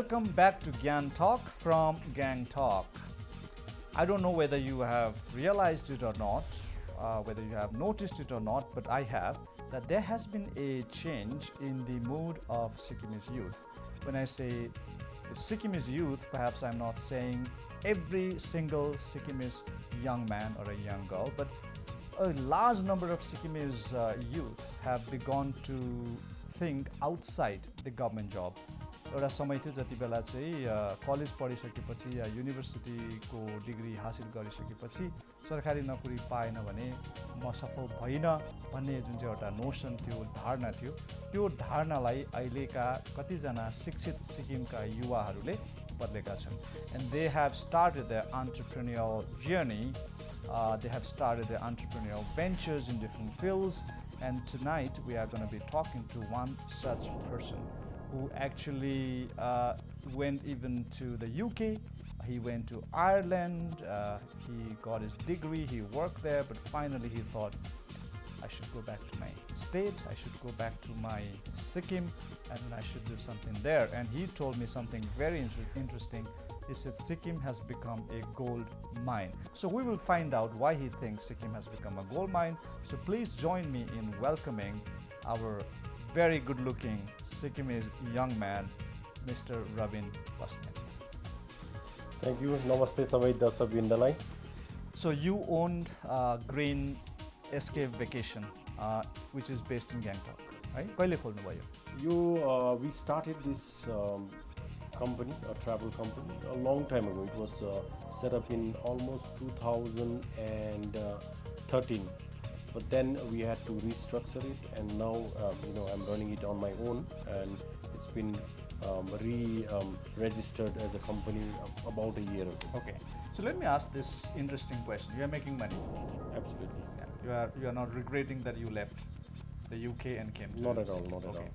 Welcome back to Gyantalk from Gyantalk. I don't know whether you have realized it or not, whether you have noticed it or not, but I have, that there has been a change in the mood of Sikkimese youth. When I say Sikkimese youth, perhaps I'm not saying every single Sikkimese young man or a young girl, but a large number of Sikkimese youth have begun to think outside the government job. एउटा समय थियो जति बेला चाहिँ college पढिसकेपछि या युनिभर्सिटीको degree हासिल गरिसकेपछि सरकारी नोकरी पाएन भने म सफल भइन भन्ने जुन चाहिँ एउटा नोसन थियो, धारणा थियो, त्यो धारणालाई अहिलेका कतिजना शिक्षित सिक्किमका युवाहरूले बदलेका छन्. And they have started their entrepreneurial journey. They have started their entrepreneurial ventures in different fields, and tonight we are going to be talking to one such person who actually went even to the UK, he went to Ireland, he got his degree, he worked there, but finally he thought, I should go back to my state, I should go back to my Sikkim, and I should do something there. And he told me something very interesting. He said Sikkim has become a gold mine. So we will find out why he thinks Sikkim has become a gold mine. So please join me in welcoming our very good-looking Sikkimese young man, Mr. Robin Basnett. Thank you. Namaste sabai darshak bindalai. So you owned Green Escape Vacation, which is based in Gyantalk, right? Kaile kholnu bhayo? We started this company, a travel company, a long time ago. It was set up in almost 2013. But then we had to restructure it, and now I'm running it on my own, and it's been registered as a company about a year ago. Okay, so let me ask this interesting question. You are making money. Absolutely. Yeah. You are not regretting that you left the UK and came to Not at all. Not at all.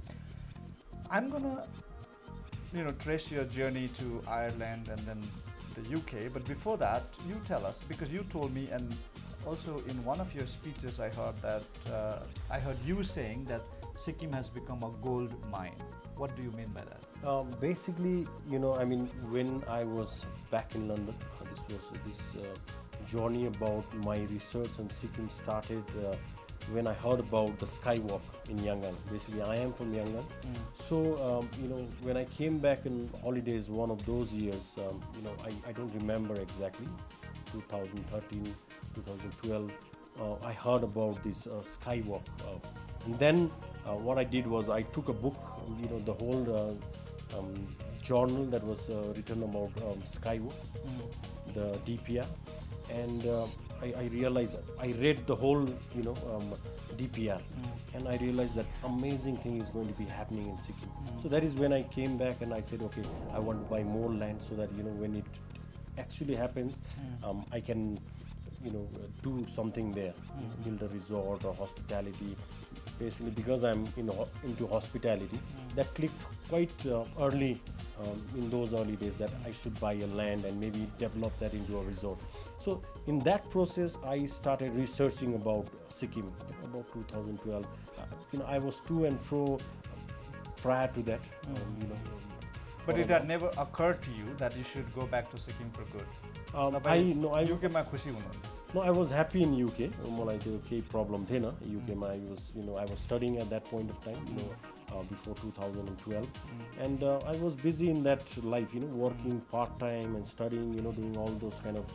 I'm gonna trace your journey to Ireland and then the UK, but before that, you tell us, because you told me, and also in one of your speeches I heard that I heard you saying that Sikkim has become a gold mine. What do you mean by that? Basically, when I was back in London, this journey about my research on Sikkim started when I heard about the skywalk in Yangon. Basically, I am from Yangon. So, when I came back in holidays, one of those years, I don't remember exactly, 2013, 2012, I heard about this skywalk. And then what I did was I took a book, the whole journal that was written about skywalk, the DPR, and I realized that I read the whole DPR, and I realized that amazing thing is going to be happening in Sikkim. So that is when I came back and I said, okay, I want to buy more land so that when it actually happens, I can do something there, build a resort or hospitality. Basically, because I'm into hospitality, that clicked quite early in those early days that I should buy a land and maybe develop that into a resort. So in that process, I started researching about Sikkim about 2012. I was to and fro prior to that. But it had never occurred to you that you should go back to Sikkim for good. No, I was happy in UK. Okay, problem thena. UK I was studying at that point of time, before 2012, and I was busy in that life, working part time and studying, doing all those kind of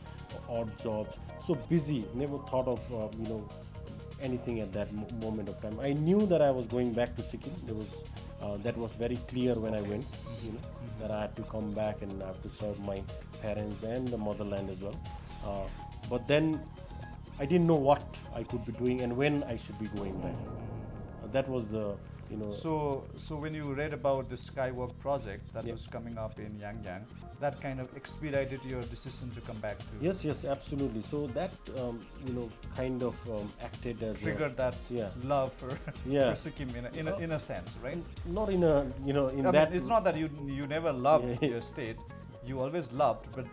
odd jobs. So busy, never thought of anything at that moment of time. I knew that I was going back to Sikkim. That was very clear when I went, that I had to come back and I have to serve my parents and the motherland as well. But then I didn't know what I could be doing and when I should be going back. That was the, So when you read about the Skywalk project that was coming up in Yangon, that kind of expedited your decision to come back to? Yes, absolutely. So that, kind of acted as triggered that love for Sikkim in a sense, right? Not in a, in that. It's not that you never loved your state. You always loved, but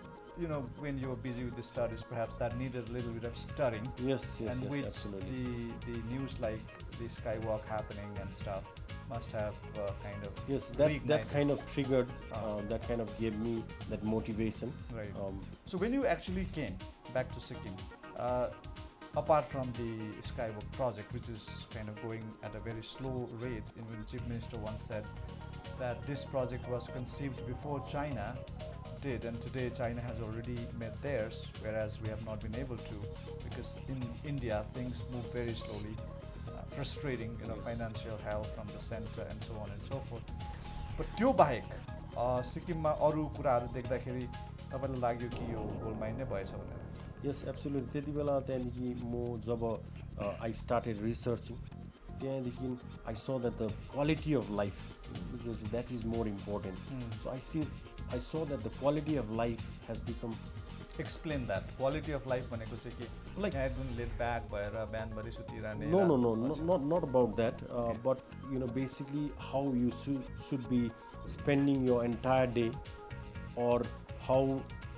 when you were busy with the studies, perhaps that needed a little bit of stirring. Yes, and which absolutely. the news like the Skywalk happening and stuff must have kind of yes, that reignited. kind of triggered, that kind of gave me that motivation. Right. So when you actually came back to Sikkim, apart from the Skywalk project, which is kind of going at a very slow rate, in when the Chief Minister once said that this project was conceived before China did, and today China has already made theirs, whereas we have not been able to, because in India things move very slowly, frustrating, you know, Yes. financial help from the center and so on and so forth. But त्यो बाहेक सिक्किममा अरू कुराहरू देख्दाखेरि तपाईलाई लाग्यो कि यो gold mine नै भएछ भनेर? Yes, absolutely. त्यति बेला त्यहाँदेखि म जब I started researching, त्यहाँदेखि I saw that the quality of life, because that is more important. So I saw that the quality of life has become. Explain that. Quality of life भनेको चाहिँ के? Like एकदम laid back भएर बिहानभरि सुतिरहने? No, not about that. But you know, basically how you should be spending your entire day, or how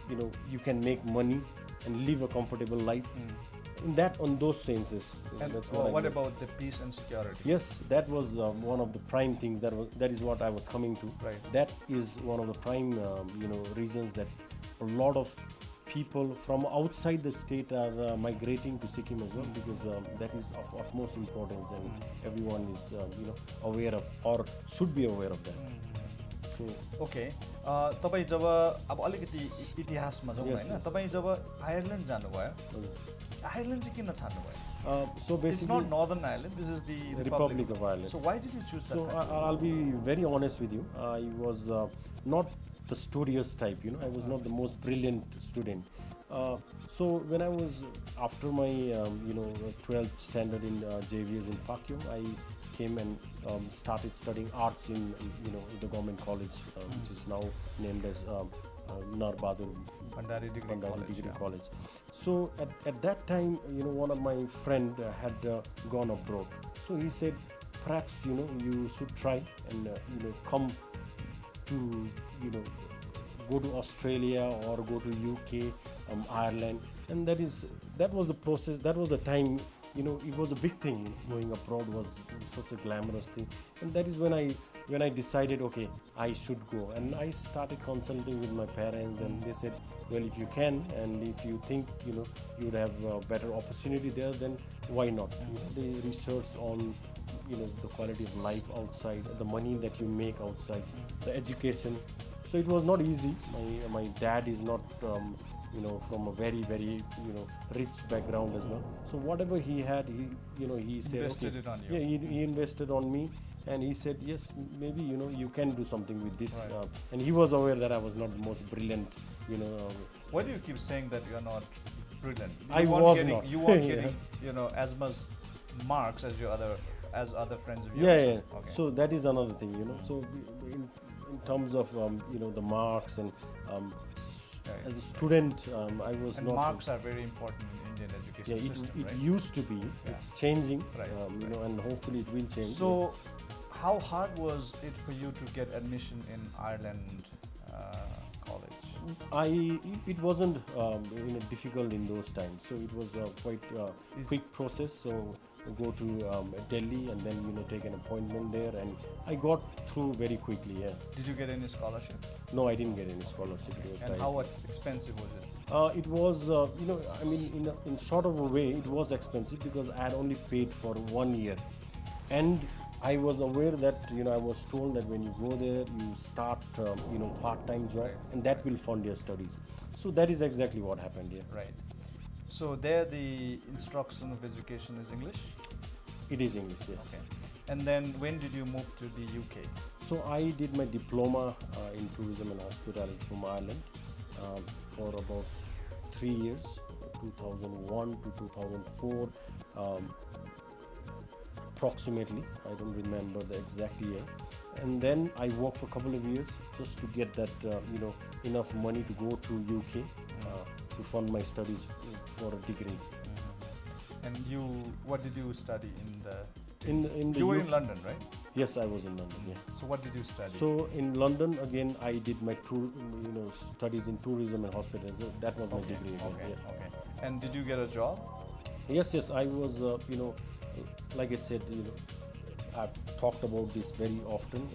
you know you can make money and live a comfortable life. On those senses. And that's what I about the peace and security? Yes, that was one of the prime things. That is what I was coming to. Right. That is one of the prime reasons that a lot of people from outside the state are migrating to Sikkim as well, because that is of utmost importance, and everyone is aware of, or should be aware of that. So, okay. तपाईँ जब अब अलिकति इतिहासमा जाउँ हैन, तपाईँ जब Ireland जानुभयो, Ireland चाहिँ किन छान्नुभयो? so basically, it's not Northern Ireland, this is the Republic of Ireland. So why did you choose that? So I'll be very honest with you. I was not the studious type, I was not the most brilliant student. So when I was after my 12th standard in JVS in Pakyum, I came and started studying arts in the government college, which is now named as Narbadur Bhandari Degree College. So at that time, one of my friend had gone abroad. So he said, perhaps you should try and come to go to Australia or go to UK, Ireland, and that was the process. That was the time. It was a big thing. Going abroad was such a glamorous thing, and that is when I decided, okay, I should go. And I started consulting with my parents, and they said, well, if you can, and if you think you would have a better opportunity there, then why not? They researched on the quality of life outside, the money that you make outside, the education. So it was not easy. My dad is not from a very, very rich background as well. So whatever he had, he said, invested okay, it on you. Yeah, he invested on me, and he said, yes, maybe you can do something with this. Right. And he was aware that I was not the most brilliant. Why do you keep saying that you are not brilliant? I was not. You weren't getting as much marks as other friends of yours. Yeah. Okay. So that is another thing, So in terms of the marks and as a student, I was and not. marks are very important in Indian education system, it right? used to be. Yeah. It's changing, Right, and hopefully it will change. So, how hard was it for you to get admission in Ireland college? It wasn't difficult in those times. So it was quite quick process. So go to Delhi and then take an appointment there, and I got through very quickly. Yeah. Did you get any scholarship? No, I didn't get any scholarship. And how expensive was it? It was, in sort of a way, it was expensive because I had only paid for 1 year, and I was aware that I was told that when you go there, you start part-time job, Right. and that will fund your studies. So that is exactly what happened here. Right. So there, the instruction of education is English. It is English, yes. Okay. And then when did you move to the UK? So I did my diploma in tourism and hospitality from Ireland for about 3 years, 2001 to 2004, approximately. I don't remember the exact year. And then I worked for a couple of years just to get that enough money to go to UK to fund my studies for a degree. And what did you study in the? In the you were UK? in London, right? Yes, I was in London. Yeah. So what did you study? So in London again, I did my studies in tourism and hospitality. That was my degree again. Okay. Yeah. Okay. And did you get a job? Yes. I was like I said, I've talked about this very often.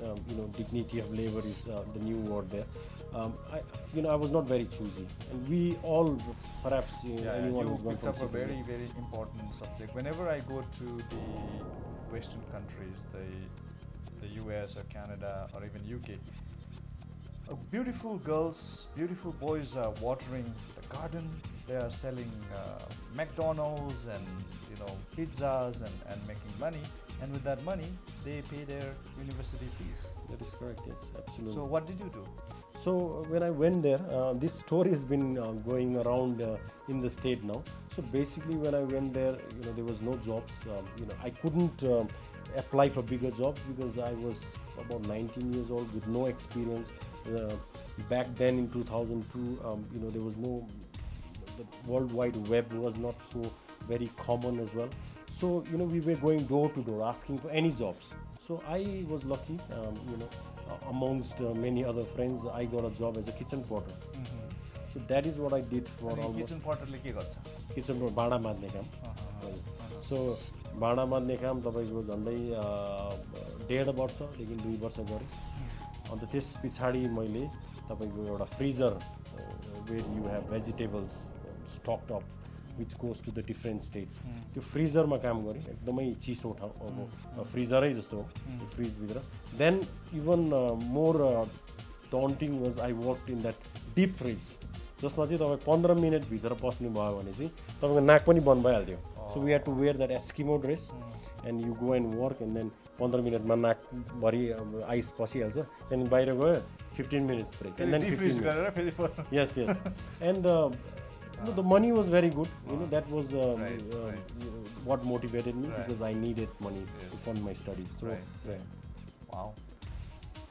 Dignity of labor is the new word there. I was not very choosy, and we all, perhaps anyone who's you gone picked from up a very, very important subject. Whenever I go to the Western countries, the US or Canada or even UK, beautiful girls, beautiful boys are watering the garden. They are selling McDonald's and pizzas and making money. And with that money, they pay their university fees. That is correct. Yes, absolutely. So what did you do? So when I went there, this story has been going around in the state now. So basically, when I went there, there was no jobs. I couldn't apply for bigger jobs because I was about 19 years old with no experience. Back then in 2002, there was no, the World Wide Web was not so very common as well. So we were going door to door asking for any jobs. So I was lucky, amongst many other friends, I got a job as a kitchen porter. So that is what I did for almost. Kitchen porter le ke garcha? Kitchen porter bhanda madne kam. So bhanda madne kam तपाईको झन्डै 1.5 वर्षदेखि 2 वर्ष गरे. अन्त त्यस पछाडी मैले तपाईको एउटा freezer where you have vegetables stocked up which goes to the different states. त्यो फ्रिजरमा काम गरे, एकदमै चिसो ठाउँ, अब फ्रिजरै जस्तो हो त्यो फ्रिज भित्र. Then even more daunting was I worked in that deep fridge, जसमा चाहिँ तपाईँ 15 मिनेट भित्र पस्नु भयो भने चाहिँ तपाईको नाक पनि बन्द भइहाल्थ्यो. So we had to wear that Eskimo dress and you go and work and then 15 मिनेटमा नाक भरि आइस पसिहाल्छ. Then बाहिर गयो 15 minutes break and then 15 minutes. Yes. And the money was very good. That was what motivated me because I needed money to fund my studies. So, Wow,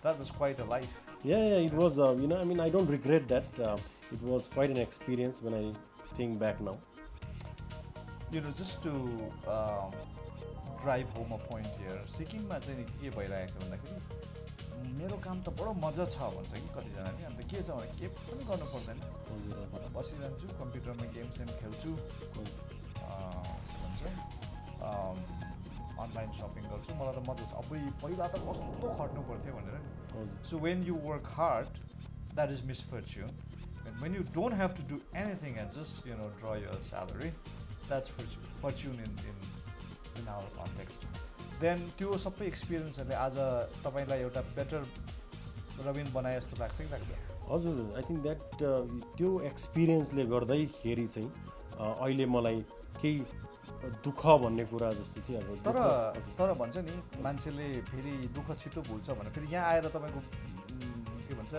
that was quite a life. Yeah, it was. I don't regret that. It was quite an experience when I think back now. Just to drive home a point here, सिक्किममा चाहिँ के भइरहेको छ भन्दाखेरि मेरो काम त बडो मजा छ भन्छ कि कतिजनाले. अन्त के छ भने के पनि गर्नु पर्दैन, बसिरहन्छु कम्प्युटरमा गेम सेम खेल्छु, भन्छ अनलाइन सपिङ गर्छु, मलाई त मजा छ. अब पहिला त कस्तो खट्नु पर्थ्यो भनेर नि. So when you work hard, that is misfortune, and when you don't have to do anything and just draw your salary, that's fortune in our context. Then त्यो सबै एक्सपिरियन्सहरूले आज तपाईलाई एउटा बेटर रबिन बनाए जस्तो लाग्छ कि लाग्दैन? हजुर, आई थिंक दैट त्यो एक्सपिरियन्सले गर्दाखेरि चाहिँ अहिले मलाई केही दुःख भन्ने कुरा जस्तो चाहिँ अब तर भन्छ नि मान्छेले फेरि दुःख छिटो भुल्छ भने फेरि यहाँ आएर तपाईको के भन्छ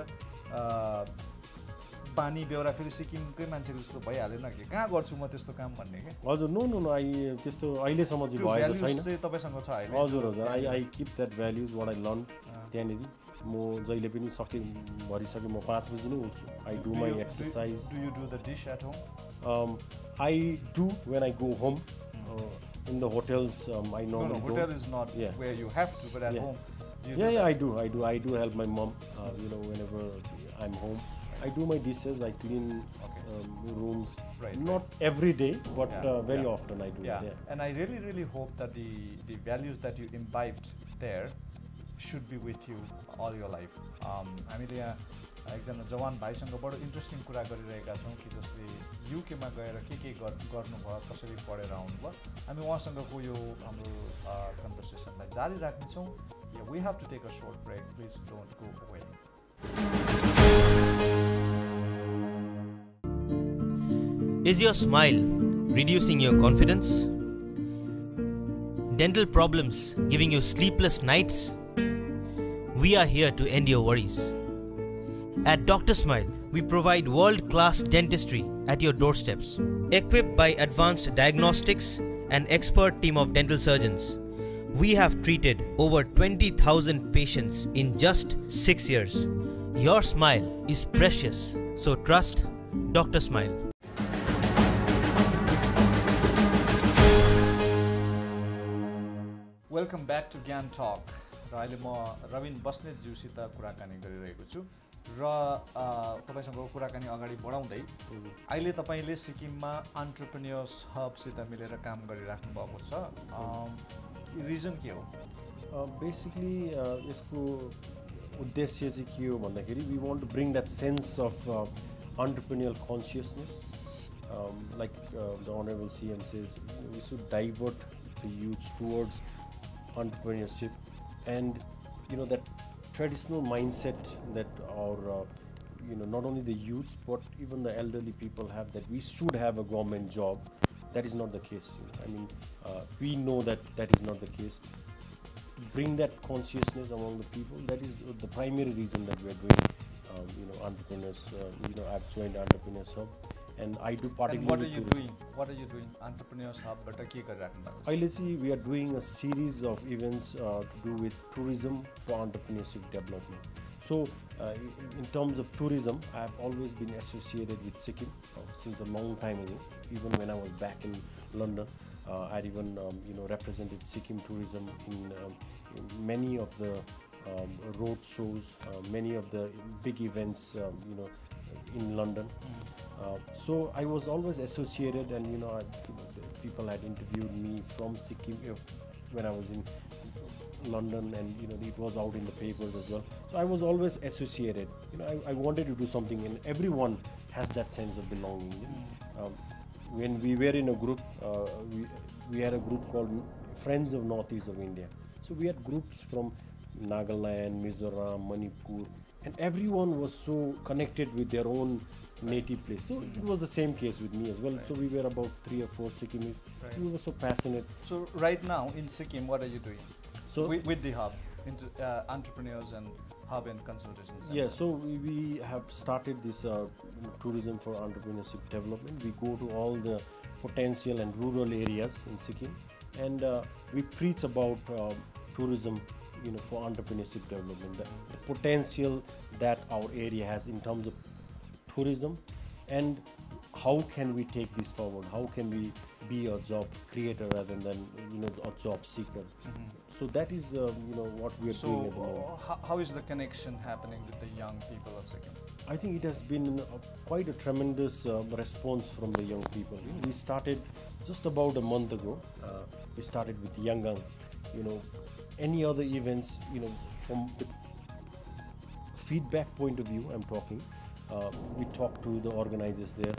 पानी बेहोरा फेरि सिक्किमकै मान्छेको जस्तो भइहालेन कि कहाँ गर्छु म त्यस्तो काम भन्ने के? हजुर, नो आई त्यस्तो अहिलेसम्म चाहिँ भएको छैन. चाहिँ तपाईसँग छ अहिले? हजुर, I keep that values what I learn त्यहाँनिर. म जहिले पनि भरिसके म 5 बजी नै उठ्छु. I do my exercise. Do you do the dish at home? I do when I go home. In the hotels, I normally go. Hotel is not where you have to, but at home. I do help my mom. Whenever I'm home, I do my dishes. I clean rooms. Not every day, but very often I do. Yeah. And I really, really hope that the values that you imbibed there should be with you all your life. हामीले यहाँ एकजना जवान भाइसँग बडो interesting कुरा गरिरहेका छौँ कि जसले युकेमा गएर के गर्नुभयो, कसरी पढेर आउनुभयो. हामी उहाँसँगको यो हाम्रो कन्भर्सेसनलाई जारी राख्नेछौँ. We have to take a short break. Please don't go away. Is your smile reducing your confidence? Dental problems giving you sleepless nights? We are here to end your worries. At Dr. Smile, we provide world-class dentistry at your doorsteps. Equipped by advanced diagnostics and expert team of dental surgeons, we have treated over 20,000 patients in just 6 years. Your smile is precious, so trust Dr. Smile. Welcome back to Gyantalk. र अहिले म Robin Basnet ज्यूसित कुराकानी गरिरहेको छु र तपाईसँग कुराकानी अगाडि बढाउँदै अहिले तपाईले सिक्किममा एन्टरप्रेन्योर्स हबसित मिलेर काम गरिराख्नु भएको छ. रिजन के हो? Basically, यसको उद्देश्य चाहिँ के हो भन्दाखेरि we want to bring that sense of entrepreneurial consciousness. Like the Honorable CM says, we should divert the youth towards entrepreneurship, and that traditional mindset that our not only the youths but even the elderly people have, that we should have a government job. That is not the case. I mean, we know that that is not the case. To bring that consciousness among the people, that is the primary reason that we are doing entrepreneurs. I've joined Entrepreneurs Hub, and I do particularly. And what are you doing? What are you doing? Entrepreneurs Hub, but के कर रहा है? We are doing a series of events to do with tourism for entrepreneurship development. So, in terms of tourism, I have always been associated with Sikkim since a long time ago. Even when I was back in London, I even represented Sikkim tourism in many of the road shows, many of the big events, in London. So I was always associated, and people had interviewed me from Sikkim when I was in London, and it was out in the papers as well. So I was always associated. I wanted to do something, and everyone has that sense of belonging. When we were in a group, we had a group called Friends of Northeast of India. So we had groups from Nagaland, Mizoram, Manipur, and everyone was so connected with their own native place. So it was the same case with me as well. So we were about 3 or 4 Sikkimis. We were so passionate. So right now in Sikkim, what are you doing? So with the hub, entrepreneurs and hub and consultation center. Yeah, so we have started this tourism for entrepreneurship development. We go to all the potential and rural areas in Sikkim, and we preach about tourism, for entrepreneurship development, the potential that our area has in terms of tourism, and how can we take this forward? How can we be a job creator rather than a job seeker? So that is what we are doing at the moment. How is the connection happening with the young people of Sikkim? I think it has been quite a tremendous response from the young people. We started just about a month ago. We started with Yangang. Any other events, from the feedback point of view, I'm talking. We talked to the organizers there,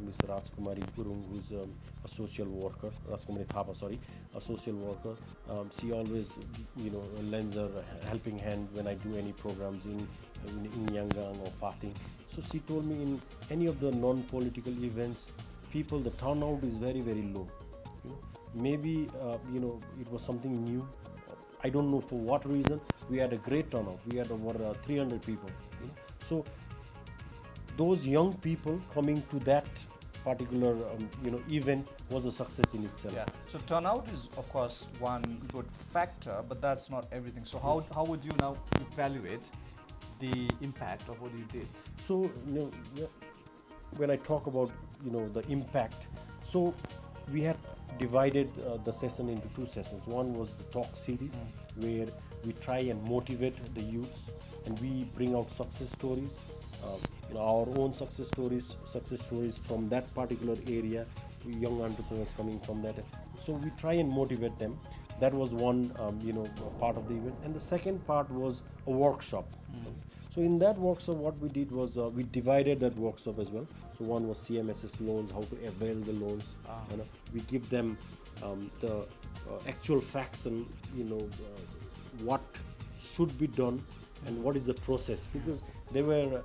Ms. Rajkumari Gurung, who's a social worker, Rajkumari Thapa, sorry, a social worker. She always, lends her helping hand when I do any programs in Yangang or Pathing. So she told me in any of the non-political events, the turnout is very, very low. Maybe, it was something new. I don't know for what reason. We had a great turnout. We had over 300 people. So those young people coming to that particular event was a success in itself. Yeah. So turnout is of course one good factor, but that's not everything. So how would you now evaluate the impact of what you did? So when I talk about the impact, so we had divided the session into 2 sessions. One was the talk series, where we try and motivate the youths, and we bring out success stories, our own success stories from that particular area, young entrepreneurs coming from that. So we try and motivate them. That was one part of the event, and the second part was a workshop. So in that workshop, what we did was we divided that workshop as well. So one was CMSS loans, how to avail the loans. We give them the actual facts and what should be done and what is the process, because they were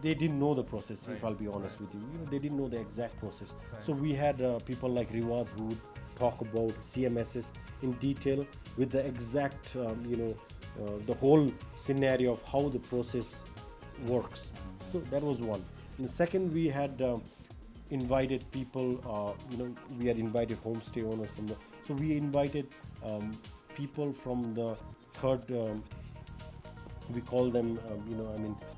they didn't know the process. If I'll be honest with you, they didn't know the exact process. So we had people like Rewards who would talk about CMSS in detail with the exact the whole scenario of how the process works. So that was one. And the second, we had invited people, we had invited homestay owners from the, so we invited people from the third, we call them,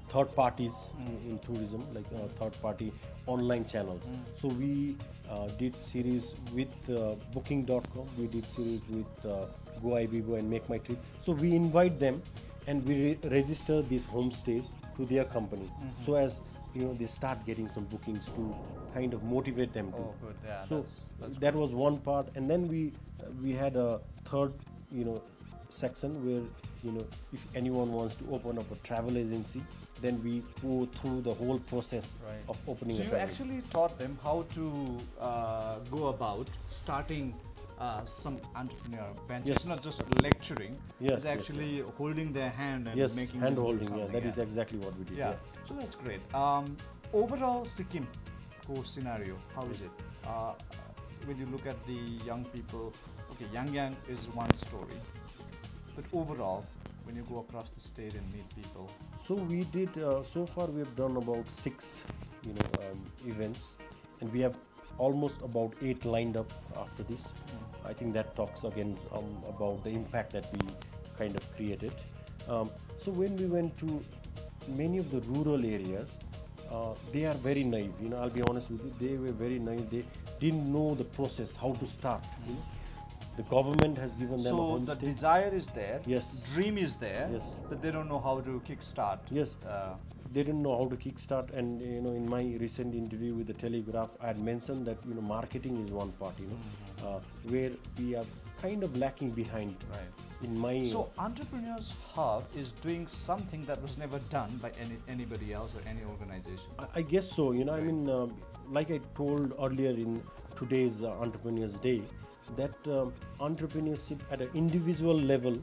third parties in tourism, like third party online channels. So we did series with booking.com, we did series with GoIBibo and Make My Trip. So we invite them and we register these homestays to their company. So as they start getting some bookings to kind of motivate them to. Oh, good. Yeah. So that's that was one part, and then we had a third section where if anyone wants to open up a travel agency, then we go through the whole process Right. of opening So a you travel actually taught them how to go about starting some entrepreneur venture. Yes. It's not just lecturing. Yes, It's yes, actually holding their hand and yes, making hand them do holding. Yeah, something, that is exactly what we did. yeah. So that's great. Overall, Sikkim course scenario, how is it? When you look at the young people, okay, Yang is one story, but overall, when you go across the state and meet people, So we did. So far, we have done about 6, events, and we have almost about 8 lined up after this. I think that talks again about the impact that we kind of created. So when we went to many of the rural areas, they are very naive. I'll be honest with you, they were very naive. They didn't know the process, how to start. The government has given them a so the homestay. desire is there, Yes. dream is there, Yes. but they don't know how to kickstart. Yes, they didn't know how to kickstart, and in my recent interview with the Telegraph, I had mentioned that marketing is one part, where we are kind of lacking behind. Right. In my So Entrepreneurs Hub is doing something that was never done by anybody else or any organization. I guess so. I mean, like I told earlier in today's Entrepreneurs Day, that entrepreneurship at an individual level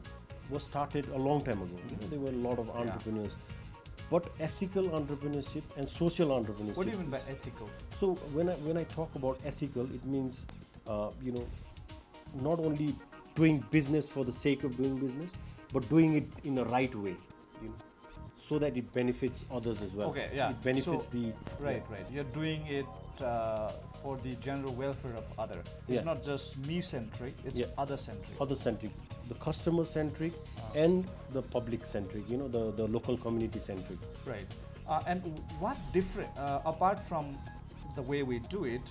was started a long time ago. There were a lot of entrepreneurs, but ethical entrepreneurship and social entrepreneurship. What do you mean by is- ethical? So when I talk about ethical, it means not only doing business for the sake of doing business, but doing it in a right way, so that it benefits others as well. Okay, yeah. It benefits So- the Right. You're doing it for the general welfare of other. It's Yeah. not just me-centric, it's Yeah. other-centric. other centric, the customer centric and the public centric. The local community centric. Right. And what different, apart from the way we do it,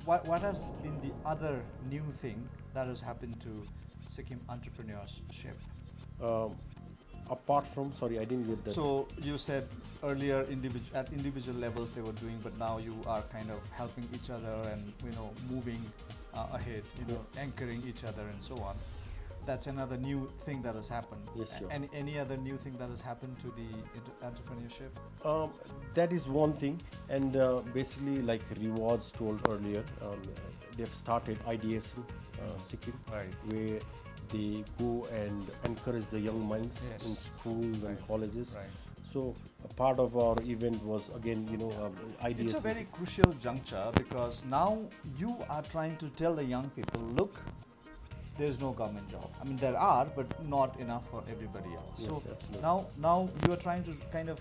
what has been the other new thing that has happened to Sikkim entrepreneurship? Apart from, sorry, I didn't get that. So you said earlier at individual levels they were doing, but now you are kind of helping each other and moving ahead, anchoring each other and so on. That's another new thing that has happened. Yes, sure. Any other new thing that has happened to the entrepreneurship? That is one thing, and basically, like Rewards told earlier, they've started IDS Sikkim, Right. where they go and encourage the young minds Yes. in schools and colleges. Right. So a part of our event was again, IDS. It's a very crucial juncture because now you are trying to tell the young people, look, there's no government job. I mean, there are, but not enough for everybody else. Yes, So absolutely. now you are trying to kind of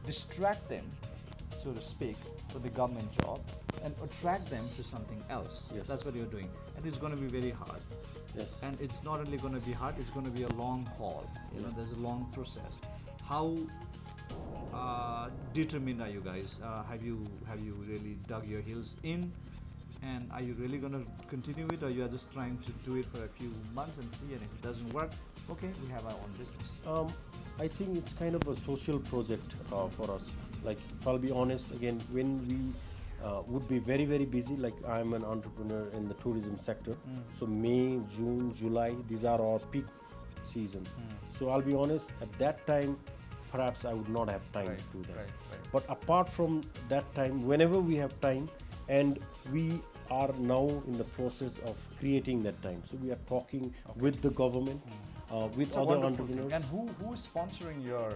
distract them, so to speak, for the government job and attract them to something else. Yes. That's what you're doing, and it's going to be very hard. Yes. And it's not only going to be hard; it's going to be a long haul. There's a long process. How determined are you guys? Have you really dug your heels in? And are you really going to continue it, or you are just trying to do it for a few months and see, and if it doesn't work, okay, we have our own business. I think it's kind of a social project for us. Like, if I'll be honest, again, when we would be very, very busy, like I'm an entrepreneur in the tourism sector, so May, June, July, these are our peak season. So I'll be honest, at that time, perhaps I would not have time to do that. Right. But apart from that time, whenever we have time, and we are now in the process of creating that time. So we are talking with the government, with It's a other wonderful thing. entrepreneurs. And who is sponsoring your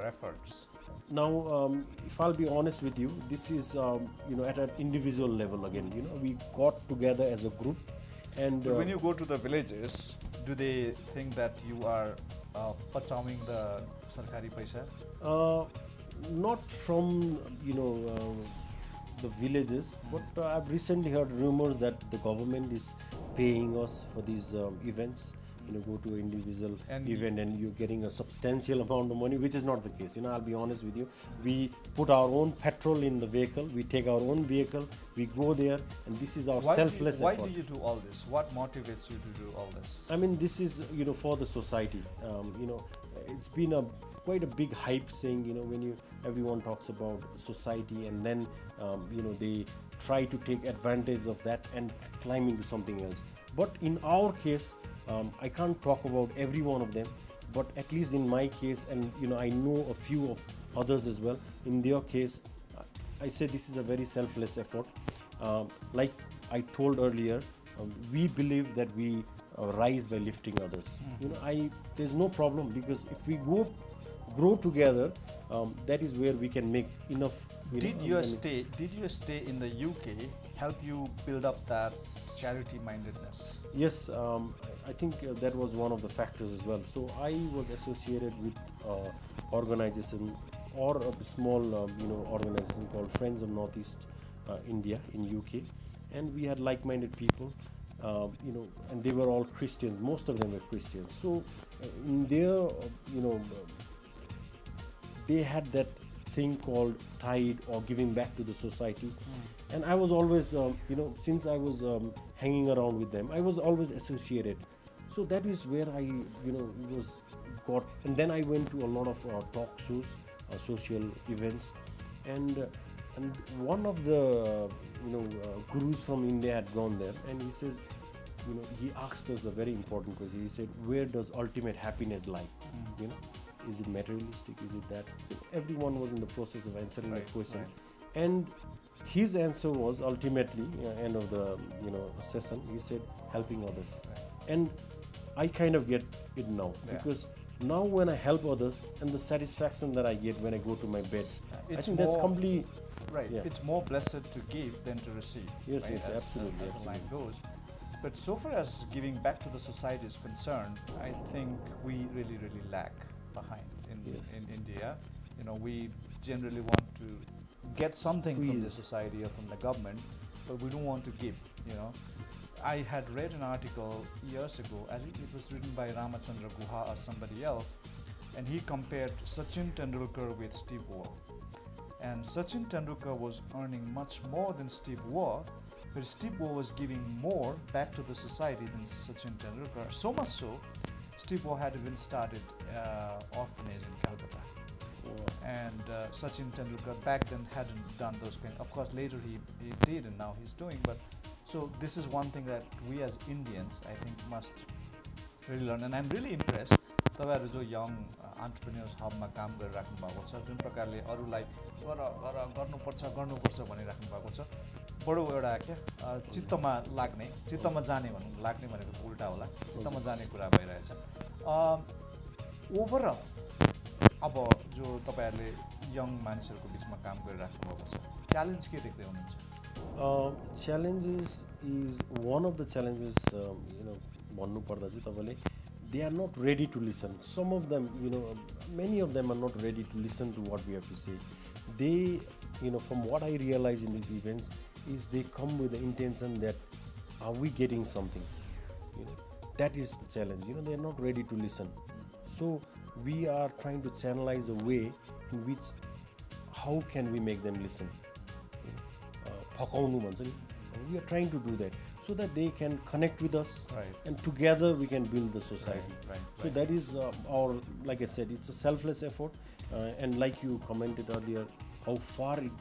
efforts? Now, if I'll be honest with you, this is at an individual level again. We got together as a group, and But when you go to the villages, do they think that you are pachawing the sarkari paisa? not from the villages, but I've recently heard rumors that the government is paying us for these events. Go to an individual And event and you're getting a substantial amount of money, which is not the case. I'll be honest with you. We put our own petrol in the vehicle. We take our own vehicle. We go there, and this is our selfless Why effort. do you do all this? What motivates you to do all this? I mean, this is for the society. It's been a quite a big hype saying, when everyone talks about society and then, they try to take advantage of that and climb into something else. But in our case, I can't talk about every one of them, but at least in my case, and I know a few of others as well, in their case, I say this is a very selfless effort. Like I told earlier, we believe that we rise by lifting others. There's no problem, because if we grow together, that is where we can make enough. Did your stay in the UK help you build up that charity mindedness? Yes, I think that was one of the factors as well. So I was associated with organization or a small organization called Friends of Northeast India in UK, and we had like-minded people, and they were all Christians. Most of them were Christians. So in their they had that thing called tide, or giving back to the society. And I was always since I was hanging around with them, I was always associated. So that is where I and then I went to a lot of talk shows, social events, and one of the gurus from India had gone there, and he says, he asked us a very important question. He said, where does ultimate happiness lie? Is it materialistic? Is it that? So everyone was in the process of answering that question, and his answer was ultimately, end of the session, he said, helping others. And I kind of get it now, because now when I help others, and the satisfaction that I get when I go to my bed, I think that's completely right. Yeah. It's more blessed to give than to receive. Yes, right? yes, absolutely. As the line goes. But so far as giving back to the society is concerned, I think we really lag behind in India. We generally want to get something from the society or from the government, but we don't want to give. I had read an article years ago, I think it was written by Ramachandra Guha or somebody else, and he compared Sachin Tendulkar with Steve Waugh. And Sachin Tendulkar was earning much more than Steve Waugh, but Steve Waugh was giving more back to the society than Sachin Tendulkar. So much so, Steve Waugh had even started orphanage in Calcutta. And Sachin Tendulkar back then hadn't done those kind. Of course, later he did, and now he's doing. But so this is one thing that we as Indians, I think, must really learn. And I'm really impressed. तपाईहरु जो young entrepreneurs hubमा काम गरिराख्नु भएको छ, जुन प्रकारले अरूलाई गर्नुपर्छ भनिराख्नु भएको छ, बडो एउटा चित्तमा जाने भन्नु लाग्ने भनेको उल्टा होला, चित्तमा जाने कुरा भइरहेछ। ओभरअल अब जो तपाईहरुले यङ मानिसहरुको बीचमा काम गरिराख्नु भएको छ, च्यालेन्ज के देख्दै हुनुहुन्छ? Challenges is one of the challenges, भन्नु पर्दा चाहिँ तपाईले they are not ready to listen. Some of them, many of them are not ready to listen to what we have to say. They, from what I realize in these events, is they come with the intention that, are we getting something? That is the challenge. They are not ready to listen. So we are trying to channelize a way in which, how can we make them listen? We are trying to do that so that they can connect with us, and together we can build the society. So that is our, like I said, it's a selfless effort, and like you commented earlier, how far it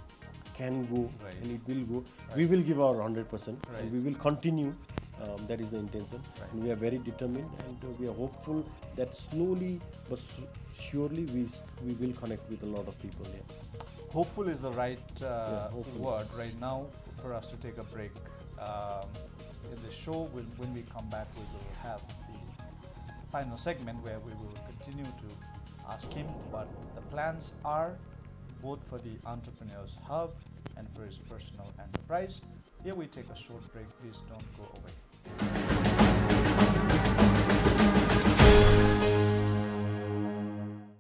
can go and it will go. We will give our 100%, and we will continue. That is the intention, and we are very determined, and we are hopeful that slowly but surely we will connect with a lot of people here. Hopeful is the right word right now for us to take a break. In the show, when we come back, we will have the final segment where we will continue to ask him what the plans are, both for the Entrepreneurs Hub and for his personal enterprise. Here we take a short break. Please don't go away.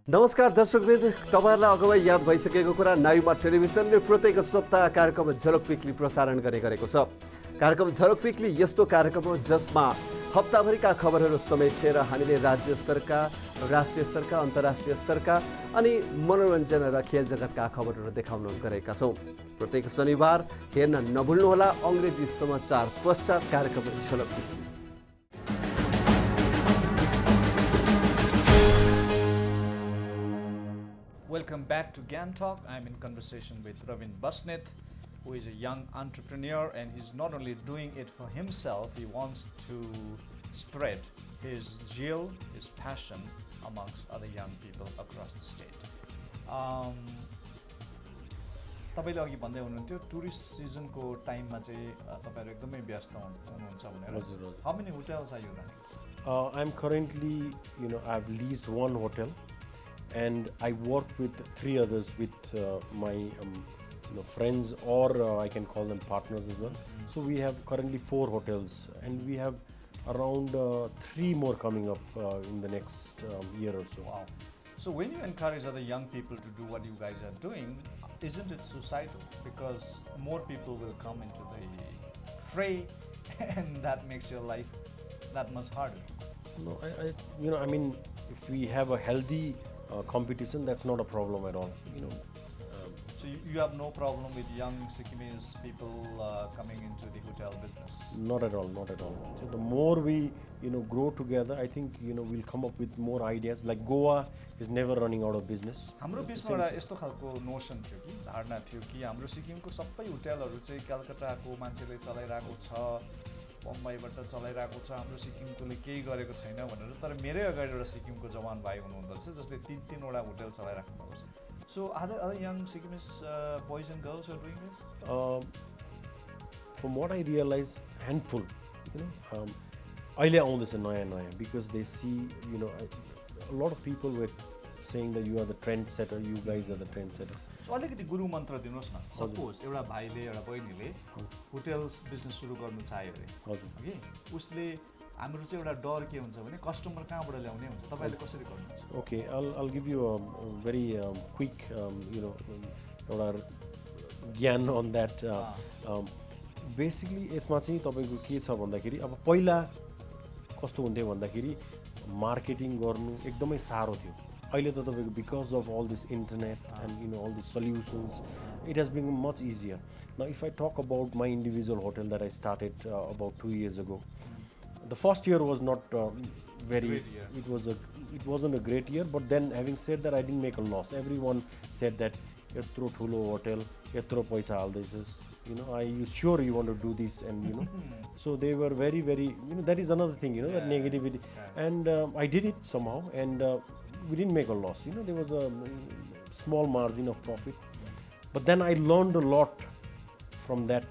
नमस्कार दर्शकवृन्द, तपाईहरुलाई अगावै याद भइसकेको कुरा, नायुमा टेलिभिजनले प्रत्येक सप्ताह कार्यक्रम झलक weekly प्रसारण गरेको छ। कार्यक्रम झलक विक्ली यस्तो कार्यक्रम हो जसमा हप्ताभरिका खबरहरू समेटेर हामीले राज्य स्तरका, राष्ट्रिय स्तरका, अन्तर्राष्ट्रिय स्तरका अनि मनोरञ्जन र खेल जगतका खबरहरू देखाउन गरेका छौं। प्रत्येक शनिबार हेर्न नभुल्नुहोला अंग्रेजी समाचार पश्चात कार्यक्रम झलक weekly. welcome back to Gyantalk. I'm in conversation with Robin Basnett, who is a young entrepreneur, and he's not only doing it for himself, he wants to spread his zeal, his passion amongst other young people across the state. तपाईले अघि भन्दै हुनुहुन्थ्यो tourist सिजनको टाइममा चाहिँ तपाईहरु एकदमै व्यस्त हुनुहुन्छ भनेर. हजुर. How many hotels are you running? I'm currently, I've leased one hotel, and I work with 3 others with my friends, or I can call them partners as well. So we have currently 4 hotels, and we have around 3 more coming up in the next year or so. Wow. So when you encourage other young people to do what you guys are doing, isn't it societal? Because more people will come into the fray, and that makes your life that much harder. No, I mean, if we have a healthy competition, that's not a problem at all. So you have no problem with young Sikkimese people coming into the hotel business? Not at all, not at all. So the more we, grow together, I think, we'll come up with more ideas. Like Goa is never running out of business. हाम्रो बिचमा एउटा यस्तो खालको notion थियो कि धारणा थियो कि हाम्रो सिक्किमको सबै होटलहरू चाहिँ कलकत्ताको मान्छेले चलाइरहेको छ, बम्बईबाट चलाइरहेको छ, हाम्रो सिक्किमकोले केही गरेको छैन भनेर. तर मेरै अगाडि एउटा सिक्किमको जवान भाइ हुनुहुँदो रहेछ जसले 3 वटा होटल चलाइराख्नु भएको छ. So are there other young Sikkimese boys and girls who are doing this? From what I realize, handful. अहिले आउँदैछ नयाँ because they see, a lot of people were saying that you are the trendsetter, you guys are the trendsetter. So अलिकति गुरु मन्त्र दिनुहोस् न. Suppose एउटा भाइले एउटा बहिनीले होटल्स बिजनेस सुरु गर्नु चाह्यो अरे. हजुर. ओके. उसले हाम्रो चाहिँ एउटा डर के हुन्छ भने कस्टमर कहाँबाट ल्याउने हुन्छ. तपाईले कसरी गर्नुहुन्छ? Okay, I'll give you a very quick एउटा ज्ञान on that. Basically यसमा चाहिँ तपाईको के छ भन्दाखेरि अब पहिला कस्तो हुन्थ्यो भन्दाखेरि मार्केटिङ गर्नु एकदमै साह्रो थियो. अहिले त तपाईको because of all this internet and all these solutions, it has been much easier. Now if I talk about my individual hotel that I started about 2 years ago, the first year was not very it wasn't a great year, but then having said that, I didn't make a loss. Everyone said that yatro thulo hotel, yatro paisa haldaisas, are you sure you want to do this? And so they were very, very, that is another thing, that negativity. And I did it somehow, and we didn't make a loss. There was a small margin of profit, but then I learned a lot from that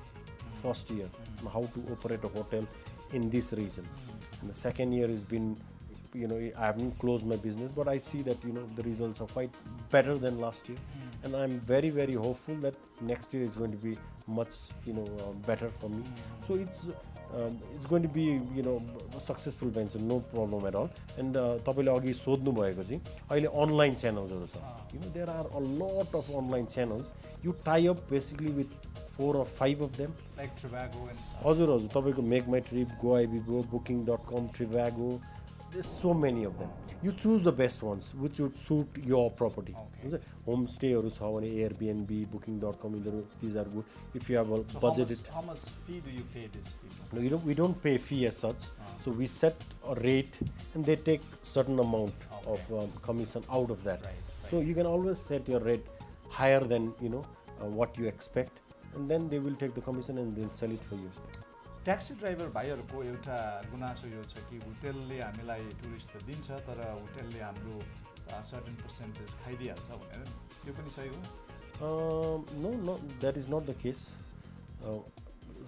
first year, how to operate a hotel in this region. And the second year has been, I haven't closed my business, but I see that the results are quite better than last year, and I'm very, very hopeful that next year is going to be much better for me. So it's going to be a successful venture, no problem at all. And तपाईले अघि सोध्नु भएको चाहिँ अहिले online channels हरु छ. There are a lot of online channels. You tie up basically with 4 or 5 of them, like Trivago and हजुर तपाईको Make My Trip, GoIBGo, Booking.com, Trivago. There's so many of them. You choose the best ones which would suit your property. Okay. Homestay or Airbnb, Booking.com, these are good. If you have a budget, how much fee do you pay these people? No, we don't pay fee as such. So we set a rate, and they take certain amount of commission out of that. Right. So you can always set your rate higher than what you expect, and then they will take the commission and they'll sell it for you. Taxi driver भाइहरूको एउटा गुनासो यो छ कि होटलले हामीलाई tourist त दिन्छ तर होटलले हाम्रो सर्टेन पर्सेन्टेज खाइदिहाल्छ भनेर. त्यो पनि सही हो? No, that is not the case.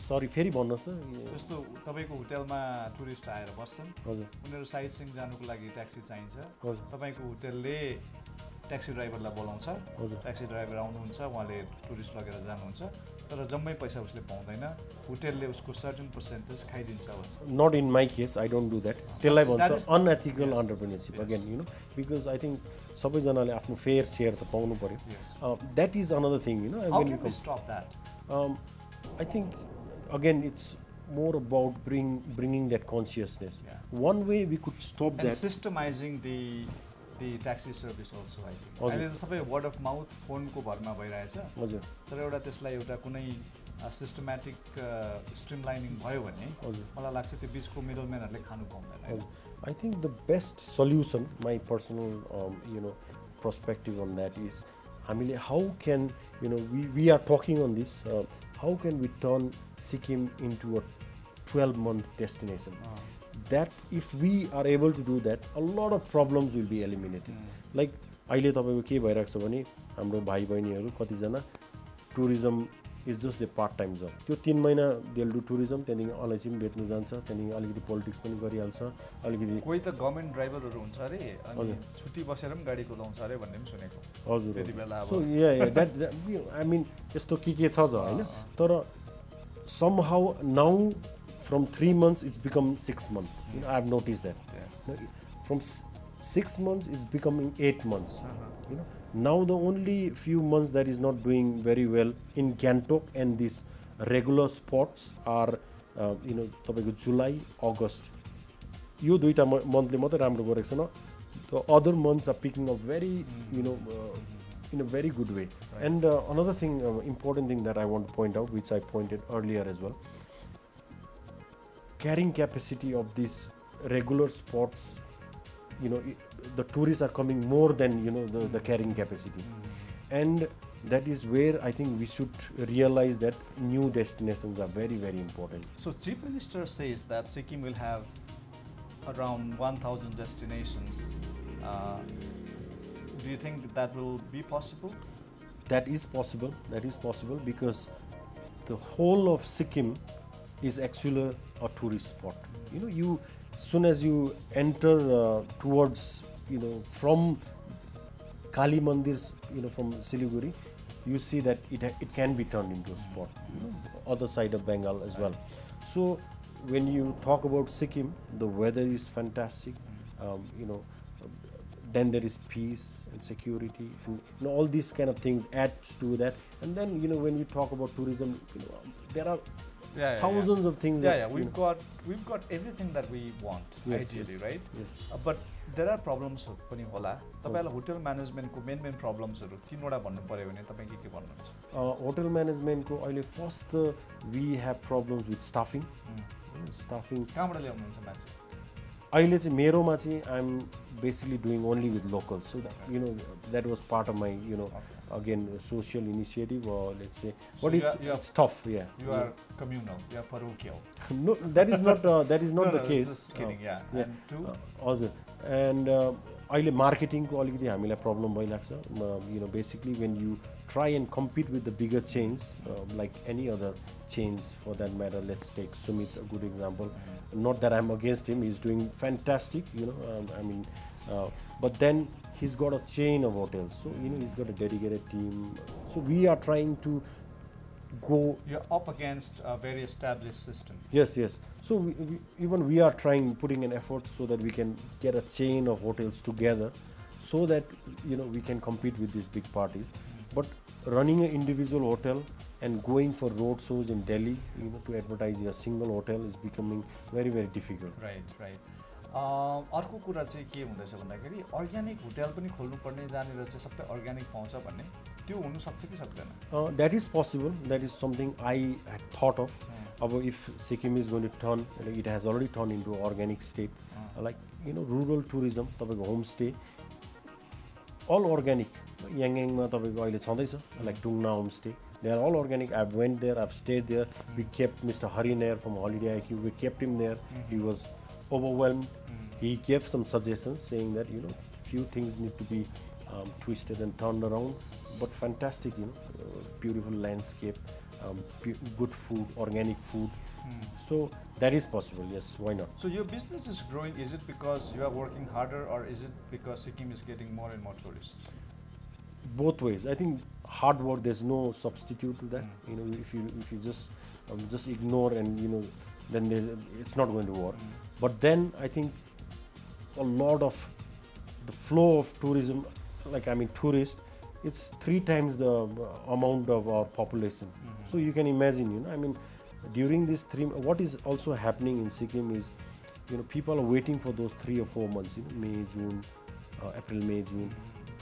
Sorry, फेरि भन्नुहोस् न. जस्तो तपाईको होटलमा टुरिस्ट आएर बस्छन्, हजुर, उनीहरू साइट सिइङ जानुको लागि ट्याक्सी चाहिन्छ. हजुर, तपाईको होटलले ट्याक्सी ड्राइभरलाई बोलाउँछ, हजुर, ट्याक्सी ड्राइभर आउनुहुन्छ, उहाँले टुरिस्ट लगेर जानुहुन्छ, तर जम्मै पैसा उसले पाउँदैन, होटलले उसको सर्टेन पर्सेन्टेज खाइदिन्छ. Not in my case, I don't do that. त्यसलाई भन्छ unethical entrepreneurship again, because I think सबैजनाले आफ्नो फेयर शेयर त पाउनु पर्यो. That is another thing, How can we stop that? I think again it's more about bringing that consciousness. One way we could stop and that, systemizing the taxi service also, I think. अहिले त सबै word of mouth phone को भरमा भइरहेछ. हजुर, तर एउटा त्यसलाई एउटा कुनै सिस्टमेटिक स्ट्रिमलाइनिङ भयो भने मलाई लाग्छ त्यो बिचको मिडलम्यानहरुले खानु पाउँदैन. I think the best solution, my personal perspective on that is हामीले how can we are talking on this how can we turn Sikkim into a 12-month destination that if we are able to do that a lot of problems will be eliminated like अहिले तपाईको के भइराख्छ भने हाम्रो भाइ बहिनीहरु कति जना tourism is just a part time job त्यो 3 महिना they'll do tourism त्यहाँदेखि अलैँची पनि बेच्नु जान्छ त्यहाँदेखि अलिकति politics पनि गरिहाल्छ अलिकति कोही त गभर्नमेन्ट ड्राइभरहरु हुन्छ रे अनि छुट्टी बसेर पनि गाडी कुदाउँछ रे भन्ने पनि सुनेको हजुर त्यतिबेला अब so yeah that I mean यस्तो के छ हैन तर somehow now from 3 months it's become 6 months I have noticed that from 6 months it's becoming 8 months now the only few months that is not doing very well in Gyantalk and these regular spots are तपाईको July August यो दुईटा मन्थले मात्र राम्रो गरेको छ न the other months are picking up very in a very good way and another thing important thing that I want to point out which I pointed earlier as well carrying capacity of these regular spots the tourists are coming more than the carrying capacity and that is where I think we should realize that new destinations are very very important. So Chief Minister says that Sikkim will have around 1000 destinations. Do you think that will be possible? That is possible because the whole of Sikkim is actually a tourist spot. You soon as you enter towards from Kali Mandirs from Siliguri, you see that it can be turned into a spot, other side of Bengal as well. So when you talk about Sikkim, the weather is fantastic, then there is peace and security and all these kind of things adds to that. And then when we talk about tourism, there are thousands of things. We've got everything that we want, ideally, right? Yes. But there are problems पनि होला. तपाईलाई hotel management को main problems हरु तीनवटा भन्नु पर्यो भने तपाई के भन्नुहुन्छ? Hotel management को अहिले first we have problems with staffing. Staffing कहाँबाट ल्याउनुहुन्छ मान्छे? अहिले चाहिँ मेरोमा चाहिँ I'm basically doing only with locals, so that that was part of my again social initiative, or let's say, but it's tough. You are communal, you are parochial. No, that is not the case. Just kidding. And two also and अहिले marketing को अलिकति हामीलाई problem भइलाग्छ. Basically when you try and compete with the bigger chains, like any other chains for that matter, let's take Sumit, a good example. Not that I'm against him, he's doing fantastic, but then he's got a chain of hotels, so he's got a dedicated team. So we are trying to go. You're up against a very established system. Yes. So we are putting an effort so that we can get a chain of hotels together, so that we can compete with these big parties. But running an individual hotel and going for road shows in Delhi, to advertise a single hotel is becoming very very difficult. Right. अर्को कुरा चाहिँ के हुँदैछ भन्दाखेरि organic hotel पनि खोल्नु पर्ने, जहाँनिर चाहिँ सबै अर्ग्यानिक पाउँछ भन्ने, त्यो हुन सक्छ कि सक्दैन? That is possible. That is something I had thought of. If Sikkim is going to turn, it has already turned into organic state, like rural tourism, तपाईको homestay, all organic. Yangyangma तपाईको अहिले छँदैछ, like Tungna homestay. They are all organic. I've went there, I've stayed there. We kept Mr. Hari Nair from Holiday IQ. We kept him there. He was overwhelmed. He gave some suggestions saying that few things need to be twisted and turned around, but fantastic, beautiful landscape, good food, organic food. So that is possible. Yes, why not? So your business is growing. Is it because you are working harder, or is it because Sikkim is getting more and more tourists? Both ways. I think hard work, there's no substitute to that. If you just ignore and then it's not going to work. But then I think a lot of the flow of tourism, tourists, it's 3 times the amount of our population. So you can imagine, during this what is also happening in Sikkim is, people are waiting for those 3 or 4 months, May, June, April, May, June.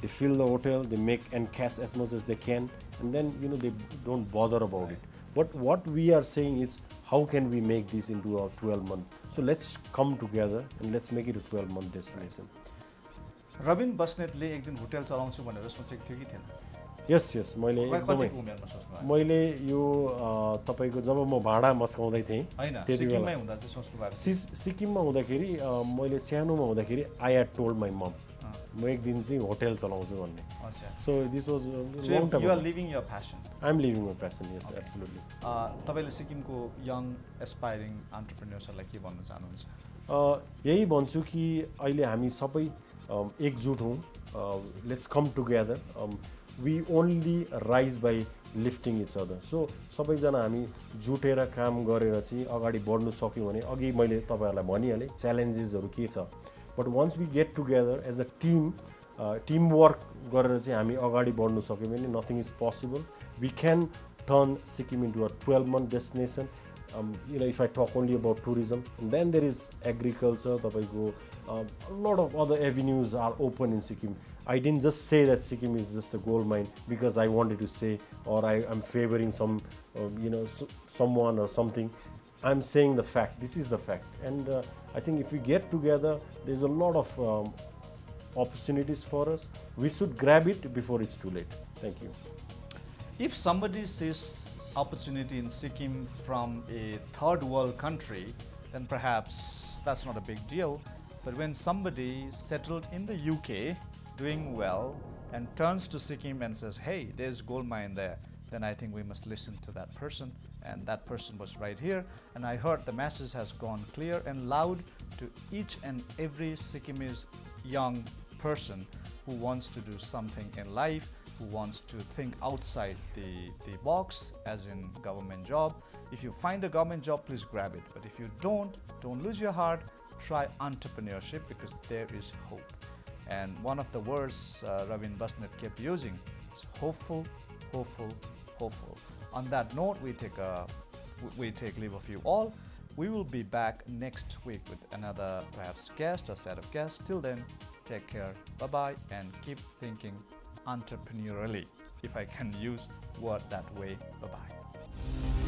They fill the hotel, they make and cash as much as they can, and then they don't bother about it. But what we are saying is, how can we make this into a 12-month? So let's come together and let's make it a 12-month destination. Robin Basnett ले एक दिन hotel चलाउँछु भनेर सोचेको थियो कि थिएन? Yes मैले एकदमै कतिको उमेरमा सोच्नु भयो? मैले यो तपाईको जब म भाडा मस्काउँदै थिएँ हैन त्यति बेला सिक्किममै हुँदा चाहिँ सोच्नु भएको सिक्किममा हुँदाखेरि मैले सानोमा हुँदाखेरि आई ह्याड टोल्ड माई मम म एक दिन चाहिँ होटल चलाउँछु भन्ने अच्छा so this was so you are living your passion I am living my passion yes absolutely तपाईले सिक्किमको यङ एस्पायरिङ एन्टरप्रेन्योर्सहरूलाई के भन्न चाहनुहुन्छ? यही भन्छु कि अहिले हामी सबै एकजुट हौँ let's come together we only rise by lifting each other so सबैजना हामी जुटेर काम गरेर चाहिँ अगाडि बढ्नु सक्यौँ भने अघि मैले तपाईँहरूलाई भनिहालेँ च्यालेन्जेसहरू के छ but once we get together as a team work गरेर चाहिँ हामी अगाडि बढ्नु सक्यौँ भने nothing is possible we can turn Sikkim into a 12-month destination if I talk only about tourism, and then there is agriculture, a lot of other avenues are open in Sikkim. I didn't just say that Sikkim is just a gold mine because I wanted to say, or I'm favoring some, someone or something. I'm saying the fact. This is the fact, and I think if we get together, there's a lot of opportunities for us. We should grab it before it's too late. Thank you. If somebody sees opportunity in Sikkim from a third world country, then perhaps that's not a big deal. But when somebody settled in the UK, doing well, and turns to Sikkim and says, hey, there's gold mine there, then I think we must listen to that person. And that person was right here. And I heard the message has gone clear and loud to each and every Sikkimese young person who wants to do something in life, who wants to think outside the box, as in government job. If you find a government job, please grab it. But if you don't lose your heart. Try entrepreneurship, because there is hope. And one of the words Robin Basnett kept using is hopeful, hopeful, hopeful. On that note, we take leave of you all. We will be back next week with another perhaps guest or set of guests. Till then, take care, bye-bye, and keep thinking entrepreneurially, if I can use word that way. Bye-bye.